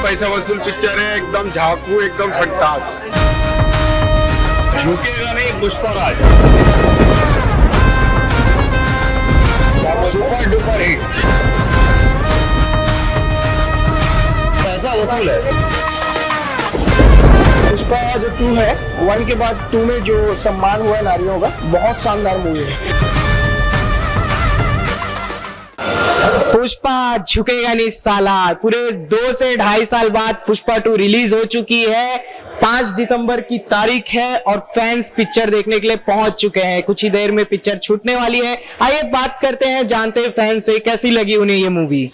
पैसा वसूल पिक्चर है, एकदम झाकू, एकदम फटाक। झुकेगा नहीं पुष्पराज, सुपर डुपर हिट, पैसा वसूल है। पुष्पा जो 2 है, 1 के बाद 2 में जो सम्मान हुआ है नारियों का, बहुत शानदार मूवी है। पुष्पा झुकेगा नहीं साला। पूरे 2 से 2.5 साल बाद पुष्पा 2 रिलीज हो चुकी है। 5 दिसंबर की तारीख है और फैंस पिक्चर देखने के लिए पहुंच चुके हैं। कुछ ही देर में पिक्चर छूटने वाली है। आइए बात करते हैं, जानते हैं फैंस से कैसी लगी उन्हें ये मूवी।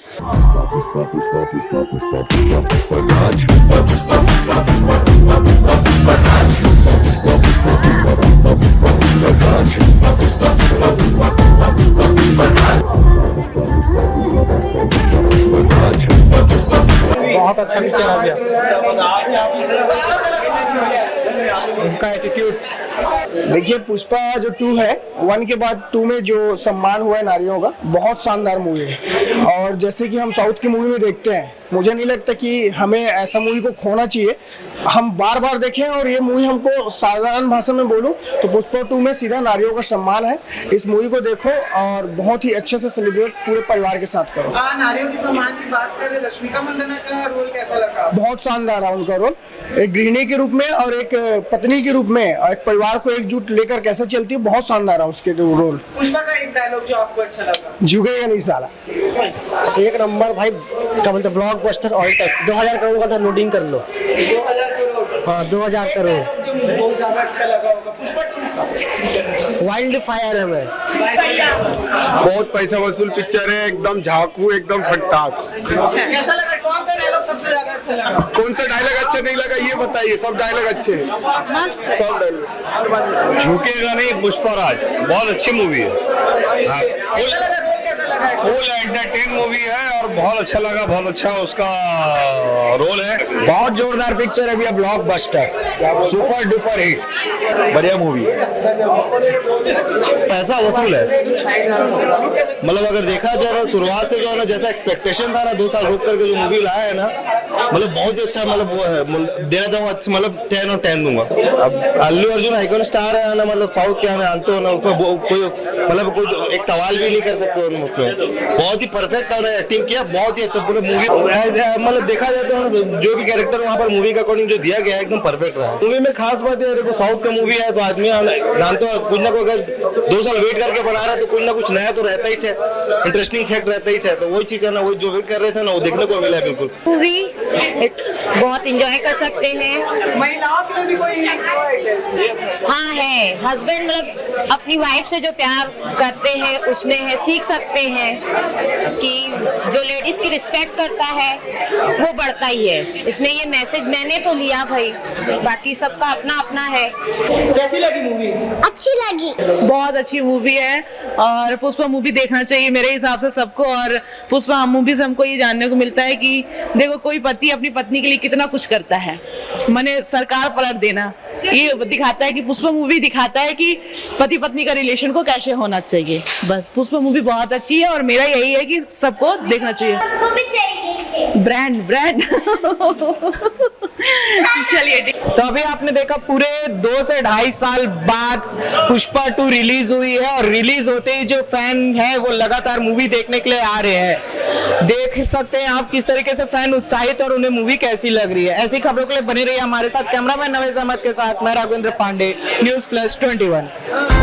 बहुत अच्छा पिक्चर आ गया। उनका एटीट्यूड देखिए, पुष्पा जो 2 है, 1 के बाद 2 में जो सम्मान हुआ है नारियों का, बहुत शानदार मूवी है। और जैसे कि हम साउथ की मूवी में देखते हैं, मुझे नहीं लगता कि हमें ऐसा मूवी को खोना चाहिए। हम बार बार देखें और ये मूवी हमको साधारण भाषा में बोलूं तो पुष्पा 2 में सीधा नारियों का सम्मान है। इस मूवी को देखो और बहुत ही अच्छे से सेलिब्रेट पूरे परिवार के साथ करो। नारियों के सम्मान की बात करें, रश्मिका मंदाना का रोल कैसा लगा? बहुत शानदार है उनका रोल, एक गृहिणी के रूप में और एक पत्नी के रूप में, और एक परिवार को एकजुट लेकर कैसे चलती है, बहुत शानदार है उसके रोल। पुष्पा का एक डायलॉग जो आपको अच्छा लगा? झुकेगा नहीं साला। एक नंबर भाई, क्या बोलते ब्लॉकबस्टर ऑल टाइम। 2000 करोड़ का था, लोडिंग कर लो। 2000 करोड़? हाँ 2000 करोड़। जो बहुत ज्यादा अच्छा लगा होगा पुष्पा 2 का? वाइल्ड फायर है मैं। बहुत पैसा वसूल पिक्चर है, एकदम झाकू, एकदम फटाक। कैसा लगा? कौन सा डायलॉग सबसे ज्यादा अच्छा लगा? कौन सा डायलॉग अच्छा नहीं लगा ये बताइए, सब डायलॉग अच्छे हैं, सब डायलॉग। झुकेगा नहीं पुष्पराज, बहुत अच्छी मूवी है। कैसा लगा? रोल कैसा लगा? फुल एंटरटेन मूवी है और बहुत अच्छा लगा, बहुत अच्छा उसका रोल है। बहुत जोरदार पिक्चर है भैया, ब्लॉकबस्टर, सुपर डुपर हिट, बढ़िया मूवी है, पैसा वसूल है। मतलब अगर देखा जाए ना, शुरुआत से जो है ना, जैसा एक्सपेक्टेशन था ना, 2 साल रुक करके जो मूवी लाया है ना, मतलब बहुत ही अच्छा, मतलब वो है, देना चाहूँगा अच्छा, मतलब 10 और 10 दूंगा। अब अल्लू अर्जुन आइकॉन स्टार है ना, मतलब साउथ के हमें जानते हो ना, उसमें कोई मतलब कोई एक सवाल भी नहीं कर सकते उसमें। बहुत ही परफेक्ट उन्होंने एक्टिंग किया, बहुत ही अच्छा पूरे मूवी। मतलब देखा जाए तो जो भी कैरेक्टर वहाँ पर मूवी का अकॉर्डिंग जो दिया गया है, एकदम परफेक्ट रहा। मूवी में खास बात है, देखो साउथ का मूवी है तो आदमी जानते हो, कुछ ना कुछ अगर 2 साल वेट करके बना रहा है तो कुछ ना कुछ नया तो रहता ही है, इंटरेस्टिंग फैक्ट रहता ही है। तो वही चीज है ना, वही जो वेट कर रहे थे ना, वो देखने को मिला है बिल्कुल। मूवी इट्स बहुत एंजॉय कर सकते हैं। महिलाओं के लिए भी कोई हाँ है, हस्बैंड मतलब अपनी वाइफ से जो प्यार करते हैं उसमें है, सीख सकते हैं कि जो लेडीज की रिस्पेक्ट करता है वो बढ़ता ही है। इसमें ये मैसेज मैंने तो लिया भाई, बाकी सबका अपना अपना है। कैसी लगी मूवी? अच्छी लगी। बहुत अच्छी मूवी है और पुष्पा मूवी देखना चाहिए मेरे हिसाब से सबको। और पुष्पा मूवी से हमको ये जानने को मिलता है कि देखो कोई पति अपनी पत्नी के लिए कितना कुछ करता है, माने सरकार पलट देना। ये दिखाता है कि पुष्पा मूवी दिखाता है कि पति पत्नी का रिलेशन को कैसे होना चाहिए। बस पुष्पा मूवी बहुत अच्छी है और मेरा यही है कि सबको देखना चाहिए। ब्रांड चलिए। तो अभी आपने देखा पूरे 2 से 2.5 साल बाद पुष्पा 2 रिलीज हुई है और रिलीज होते ही जो फैन है वो लगातार मूवी देखने के लिए आ रहे हैं। देख सकते हैं आप किस तरीके से फैन उत्साहित और उन्हें मूवी कैसी लग रही है। ऐसी खबरों के लिए बने रहिए हमारे साथ। कैमरामैन नवेश अहमद के साथ मैं राघवेंद्र पांडे, न्यूज़ प्लस 21।